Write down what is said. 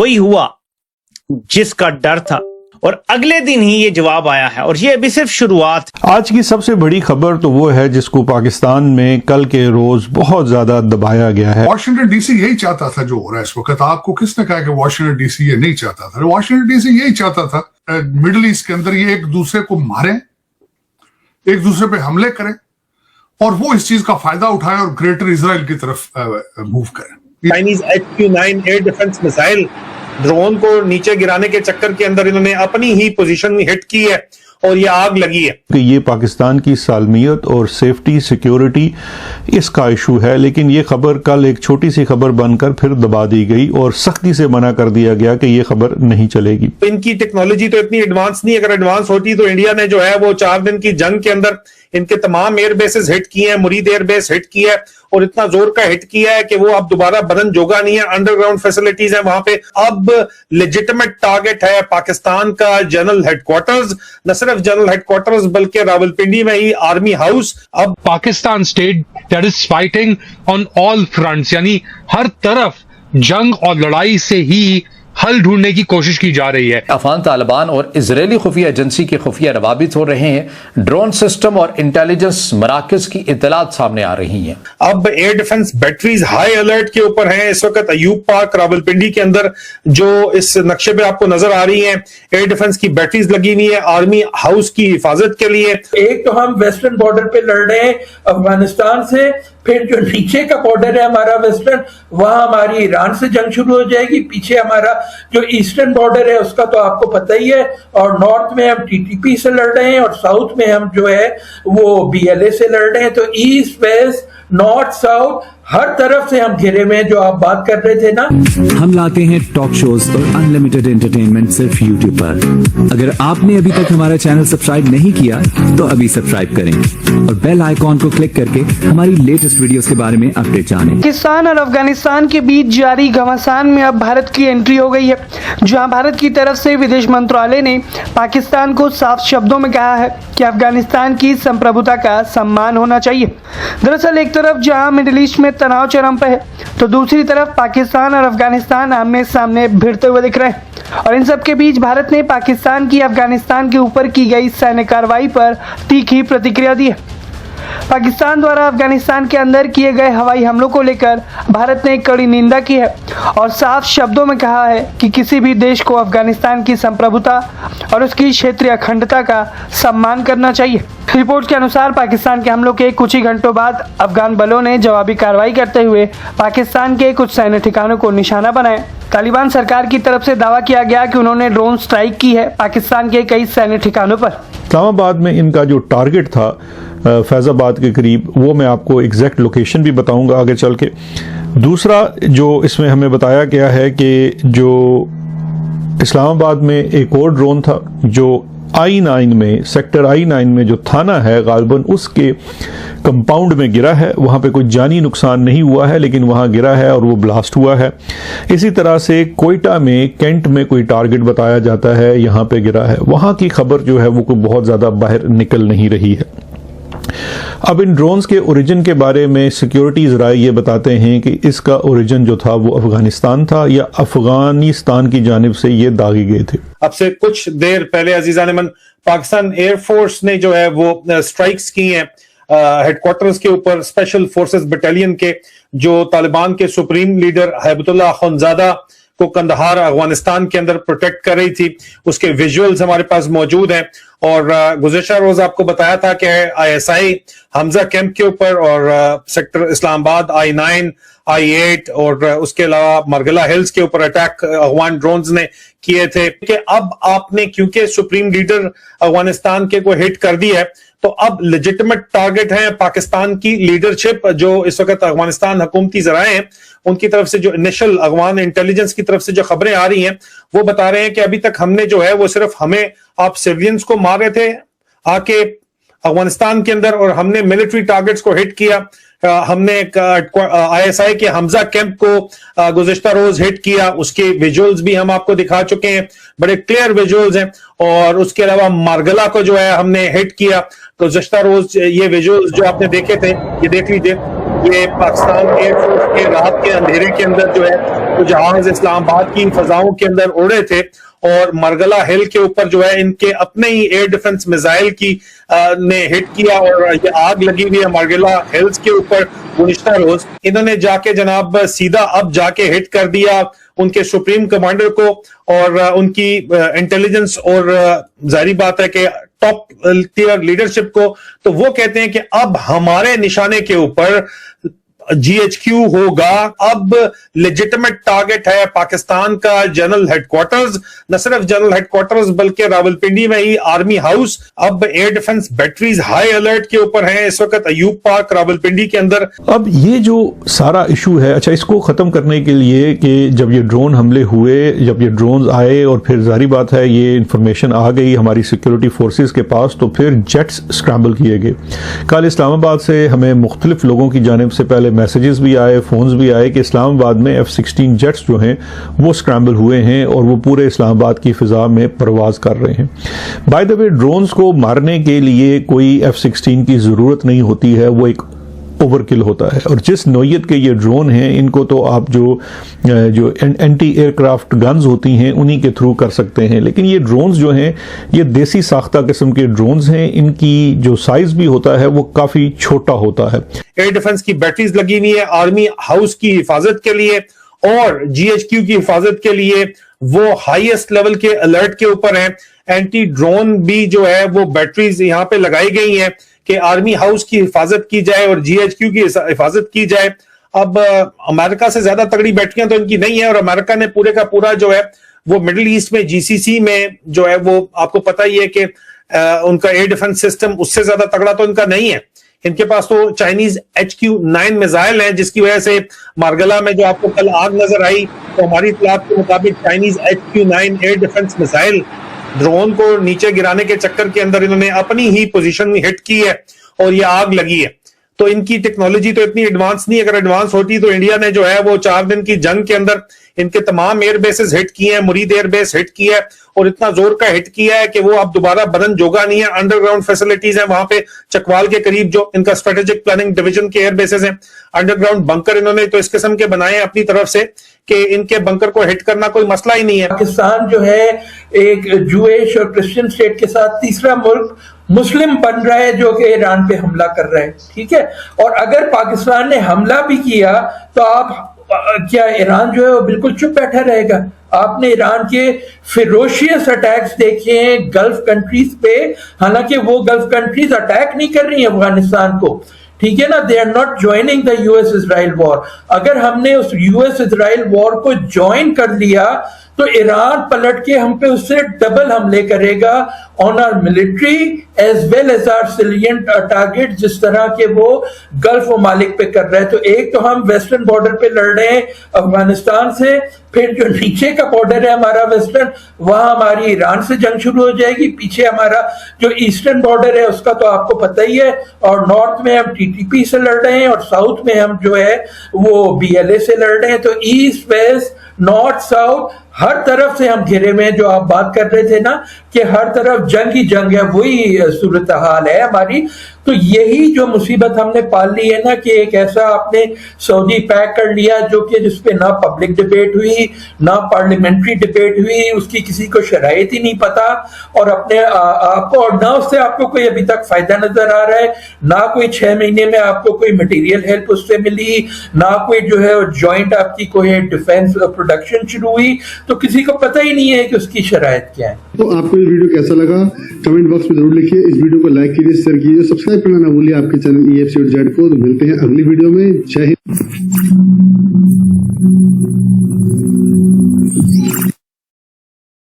वही हुआ जिसका डर था, और अगले दिन ही ये जवाब आया है, और ये अभी सिर्फ शुरुआत। आज की सबसे बड़ी खबर तो वो है जिसको पाकिस्तान में कल के रोज बहुत ज्यादा दबाया गया है। वॉशिंगटन डीसी यही चाहता था जो हो रहा है इस वक्त। आपको किसने कहा कि वॉशिंगटन डीसी ये नहीं चाहता था? वॉशिंगटन डीसी यही चाहता था मिडिल ईस्ट के अंदर ये एक दूसरे को मारें, एक दूसरे पे हमले करें, और वो इस चीज का फायदा उठाएं और ग्रेटर इजराइल की तरफ मूव करें। Chinese HQ-9 air defence missile drone को नीचे गिराने के चक्कर के अंदर इन्होंने अपनी ही पोजीशन हिट की है और ये आग लगी है। कि ये पाकिस्तान की सालमियत और सेफ्टी सिक्योरिटी इसका इशू है, लेकिन ये खबर कल एक छोटी सी खबर बनकर फिर दबा दी गई और सख्ती से मना कर दिया गया कि ये खबर नहीं चलेगी। इनकी टेक्नोलॉजी तो इतनी एडवांस नहीं, अगर एडवांस होती तो इंडिया ने जो है वो 4 दिन की जंग के अंदर इनके तमाम एयर बेसेस हिट किए हैं, मुरीद एयर बेस हिट किया है, और इतना जोर का हिट किया है कि वो अब दोबारा बनन जोगा नहीं है। अंडरग्राउंड फैसिलिटीज है वहां पे। अब लेजिटिमेट टारगेट है पाकिस्तान का जनरल हेडक्वार्टर्स, न सिर्फ जनरल हेडक्वार्टर्स बल्कि रावलपिंडी में ही आर्मी हाउस। अब Pakistan state that is fighting on all fronts, यानी हर तरफ जंग और लड़ाई से ही हल ढूंढने की कोशिश की जा रही है। अफगान तालिबान और इजरायली खुफिया एजेंसी के खुफिया रवाबित हो रहे हैं। ड्रोन सिस्टम और इंटेलिजेंस मराकज की इतलात सामने आ रही हैं। अब air defence batteries high alert के ऊपर हैं इस वक्त। अयूब पार्क रावलपिंडी के अंदर जो इस नक्शे पे आपको नजर आ रही है, एयर डिफेंस की बैटरीज लगी हुई है आर्मी हाउस की हिफाजत के लिए। एक तो हम वेस्टर्न बॉर्डर पे लड़ रहे हैं अफगानिस्तान से, फिर जो नीचे का बॉर्डर है हमारा वेस्टर्न, वहां हमारी ईरान से जंग शुरू हो जाएगी। पीछे हमारा जो ईस्टर्न बॉर्डर है उसका तो आपको पता ही है, और नॉर्थ में हम TTP से लड़ रहे हैं और साउथ में हम जो है वो BLA से लड़ रहे हैं। तो ईस्ट वेस्ट नॉर्थ साउथ हर तरफ से हम घिरे में, जो आप बात कर रहे थे ना। हम लाते हैं टॉक शोज और अनलिमिटेड एंटरटेनमेंट सिर्फ YouTube पर। अगर आपने अभी तक हमारा चैनल सब्सक्राइब नहीं किया तो अभी सब्सक्राइब करें और बेल आइकॉन को क्लिक करके हमारी लेटेस्ट वीडियोस के बारे में अपडेट जानें। पाकिस्तान और अफगानिस्तान के बीच जारी घमासान में अब भारत की एंट्री हो गई है, जहां भारत की तरफ से विदेश मंत्रालय ने पाकिस्तान को साफ शब्दों में कहा है कि अफगानिस्तान की संप्रभुता का सम्मान होना चाहिए। दरअसल एक तरफ जहां मिडिल ईस्ट में तनाव चरम पर है, तो दूसरी तरफ पाकिस्तान और अफगानिस्तान आमने सामने भिड़ते हुए दिख रहे हैं, और इन सब के बीच भारत ने पाकिस्तान की अफगानिस्तान के ऊपर की गई सैन्य कार्रवाई पर तीखी प्रतिक्रिया दी है। पाकिस्तान द्वारा अफगानिस्तान के अंदर किए गए हवाई हमलों को लेकर भारत ने कड़ी निंदा की है और साफ शब्दों में कहा है कि किसी भी देश को अफगानिस्तान की संप्रभुता और उसकी क्षेत्रीय अखंडता का सम्मान करना चाहिए। रिपोर्ट के अनुसार पाकिस्तान के हमलों के कुछ ही घंटों बाद अफगान बलों ने जवाबी कार्रवाई करते हुए पाकिस्तान के कुछ सैन्य ठिकानों को निशाना बनाया। तालिबान सरकार की तरफ से दावा किया गया कि उन्होंने ड्रोन स्ट्राइक की है पाकिस्तान के कई सैन्य ठिकानों पर। इस्लामाबाद में इनका जो टारगेट था फैजाबाद के करीब, वो मैं आपको एग्जैक्ट लोकेशन भी बताऊंगा आगे चल के। दूसरा जो इसमें हमें बताया गया है कि जो इस्लामाबाद में एक और ड्रोन था जो I-9 में, सेक्टर I-9 में जो थाना है गालिबन उसके कंपाउंड में गिरा है। वहाँ पे कोई जानी नुकसान नहीं हुआ है, लेकिन वहाँ गिरा है और वो ब्लास्ट हुआ है। इसी तरह से कोयटा में, कैंट में कोई टारगेट बताया जाता है, यहाँ पे गिरा है। वहाँ की खबर जो है वो कोई बहुत ज़्यादा बाहर निकल नहीं रही है। अब इन ड्रोन्स के ओरिजिन के बारे में सिक्योरिटी ज़राए ये बताते हैं कि इसका ओरिजिन जो था वो अफगानिस्तान था या अफगानिस्तान की जानिब से ये दागे गए थे। अब से कुछ देर पहले अजीजान मन पाकिस्तान एयरफोर्स ने जो है वो स्ट्राइक्स की हैं हेडक्वार्टर्स के ऊपर स्पेशल फोर्सेस बटालियन के, जो तालिबान के सुप्रीम लीडर हैबतुल्लाह अखुंज़ादा को कंदहार अफगानिस्तान के अंदर प्रोटेक्ट कर रही थी। उसके विजुअल्स हमारे पास मौजूद हैं। और गुज़श्ता रोज आपको बताया था कि ISI हमजा कैंप के ऊपर और सेक्टर इस्लामाबाद I-9, I-8 और उसके अलावा मरगला हिल्स के ऊपर अटैक अफगान ड्रोन्स ने किए थे। कि अब आपने क्योंकि सुप्रीम लीडर अफगानिस्तान के को हिट कर दी है, तो अब लेजिटिमेट टारगेट है पाकिस्तान की लीडरशिप। जो इस वक्त अफगानिस्तान हुकूमती ज़राए हैं उनकी तरफ से जो इनिशियल अफगान इंटेलिजेंस की तरफ से जो खबरें आ रही हैं वो बता रहे हैं कि अभी तक हमने जो है वो सिर्फ हमें आप सिविलियंस को मार रहे थे आके अफगानिस्तान के अंदर, और हमने मिलिट्री टारगेट्स को हिट किया। हमने ISI के हमजा कैंप को गुज़श्ता रोज हिट किया। उसके विजुअल्स भी हम आपको दिखा चुके हैं, बड़े क्लियर विजुअल्स हैं। और उसके अलावा मारगला को जो है हमने हिट किया गुज़श्ता रोज। ये विजुअल्स जो आपने देखे थे ये देख लीजिए, ये पाकिस्तान एयरफोर्स के रात के अंधेरे के अंदर जो है तो जहाज इस्लामाबाद की फजाओं के अंदर उड़े थे और मरगला हिल के ऊपर जो है इनके अपने ही एयर डिफेंस मिसाइल की ने हिट किया और ये आग लगी हुई है मरगला हिल्स के ऊपर गुज़िश्ता रोज। इन्होंने जाके जनाब सीधा अब जाके हिट कर दिया उनके सुप्रीम कमांडर को और उनकी इंटेलिजेंस और जाहिर बात है कि टॉप टियर लीडरशिप को। तो वो कहते हैं कि अब हमारे निशाने के ऊपर GHQ होगा, अब लेजिटिमेट टारगेट है पाकिस्तान का जनरल हेडक्वार्टर्स, न सिर्फ जनरल हेडक्वार्टर्स बल्कि रावलपिंडी में ही आर्मी हाउस। अब air defence batteries high alert के ऊपर हैं इस वक्त अयूब पार्क रावलपिंडी के अंदर। अब ये जो सारा इशू है, अच्छा इसको खत्म करने के लिए कि जब ये ड्रोन हमले हुए, जब ये ड्रोन आए और फिर जारी बात है ये इंफॉर्मेशन आ गई हमारी सिक्योरिटी फोर्सेस के पास, तो फिर जेट्स स्क्रैम्बल किए गए। कल इस्लामाबाद से हमें मुख्तलिफ लोगों की जानिब से पहले मैसेजेस भी आए, फोन्स भी आए कि इस्लामाबाद में F-16 जेट्स जो हैं वो स्क्रैम्बल हुए हैं और वो पूरे इस्लामाबाद की फिजा में परवाज कर रहे हैं। बाय द वे, ड्रोन्स को मारने के लिए कोई F-16 की जरूरत नहीं होती है, वो एक ओवरकिल होता है। और जिस नौयत के ये ड्रोन हैं इनको तो आप जो एंटी एयरक्राफ्ट गन्स होती हैं उन्हीं के थ्रू कर सकते हैं, लेकिन ये ड्रोन्स जो हैं ये देसी साख्ता किस्म के ड्रोन्स हैं, इनकी जो साइज भी होता है वो काफी छोटा होता है। एयर डिफेंस की बैटरीज लगी हुई है आर्मी हाउस की हिफाजत के लिए और GHQ की हिफाजत के लिए, वो हाईएस्ट लेवल के अलर्ट के ऊपर है। एंटी ड्रोन भी जो है वो बैटरीज यहाँ पे लगाई गई हैं कि आर्मी हाउस की हिफाजत की जाए और GHQ की हिफाजत की जाए। अब अमेरिका से ज्यादा तगड़ी बैटरियां तो इनकी नहीं है और अमेरिका ने पूरे का पूरा जो है वो मिडिल ईस्ट में GCC में जो है वो आपको पता ही है कि उनका एयर डिफेंस सिस्टम उससे ज्यादा तगड़ा तो इनका नहीं है। इनके पास तो चाइनीज HQ-9 मिसाइल है जिसकी वजह से मारगला में जो आपको कल आग नजर आई, तो हमारी इत्तलात के मुताबिक Chinese HQ-9 air defence missile drone को नीचे गिराने के चक्कर के अंदर इन्होंने अपनी ही पोजीशन में हिट की है और ये आग लगी है। तो इनकी टेक्नोलॉजी तो इतनी एडवांस नहीं, अगर एडवांस होती तो इंडिया ने जो है वो 4 दिन की जंग के अंदर इनके तमाम एयर बेसेस हिट किए हैं, मुरीद एयर बेस हिट किया है और इतना जोर का हिट किया है कि वो अब दोबारा बनन जोगा नहीं है। अंडरग्राउंड फैसिलिटीज हैं वहां पे चकवाल के करीब जो इनका स्ट्रेटेजिक प्लानिंग डिवीजन के एयर बेसेस हैं, अंडरग्राउंड बंकर इन्होंने तो इस किस्म के बनाए हैं अपनी तरफ से कि इनके बंकर को हिट करना कोई मसला ही नहीं है। पाकिस्तान जो है एक जूइश और क्रिश्चियन स्टेट के साथ तीसरा मुल्क मुस्लिम बन रहा है जो कि ईरान पे हमला कर रहा है, ठीक है। और अगर पाकिस्तान ने हमला भी किया तो आप क्या ईरान जो है वो बिल्कुल चुप बैठा रहेगा? आपने ईरान के फिरोशियस अटैक्स देखे हैं गल्फ कंट्रीज पे, हालांकि वो गल्फ कंट्रीज अटैक नहीं कर रही है अफगानिस्तान को, ठीक है ना, they are not joining the US Israel war. अगर हमने उस US इजराइल वॉर को ज्वाइन कर लिया तो ईरान पलट के हम पे उससे डबल हमले करेगा on our military as well as our civilian target, जिस तरह के वो गल्फ ममालिक पे कर रहे हैं। तो एक तो हम वेस्टर्न बॉर्डर पे लड़ रहे हैं अफगानिस्तान से, फिर जो नीचे का बॉर्डर है हमारा वेस्टर्न, वहां हमारी ईरान से जंग शुरू हो जाएगी। पीछे हमारा जो ईस्टर्न बॉर्डर है उसका तो आपको पता ही है, और नॉर्थ में हम TTP से लड़ रहे हैं और साउथ में हम जो है वो BLA से लड़ रहे हैं। तो ईस्ट वेस्ट नॉर्थ साउथ हर तरफ से हम घिरे में, जो आप बात कर रहे थे ना कि हर तरफ जंग ही जंग है, वही सूरत हाल है हमारी। तो यही जो मुसीबत हमने पाल ली है ना कि एक ऐसा आपने सऊदी पैक कर लिया जो कि जिसपे ना पब्लिक डिबेट हुई ना पार्लियामेंट्री डिबेट हुई, उसकी किसी को शराइत ही नहीं पता, और अपने आपको और ना उससे आपको कोई अभी तक फायदा नजर आ रहा है, ना कोई 6 महीने में आपको कोई मटेरियल हेल्प उससे मिली, ना कोई जो है ज्वाइंट आपकी कोई डिफेंस प्रोडक्शन शुरू हुई, तो किसी को पता ही नहीं है कि उसकी शराइत क्या है। तो आपको ये वीडियो कैसा लगा कमेंट बॉक्स में जरूर लिखिए, इस वीडियो को लाइक कीजिए, शेयर कीजिए, सब्सक्राइब करना ना भूलिए आपके चैनल EFC.Z को। तो मिलते हैं अगली वीडियो में। जय हिंद।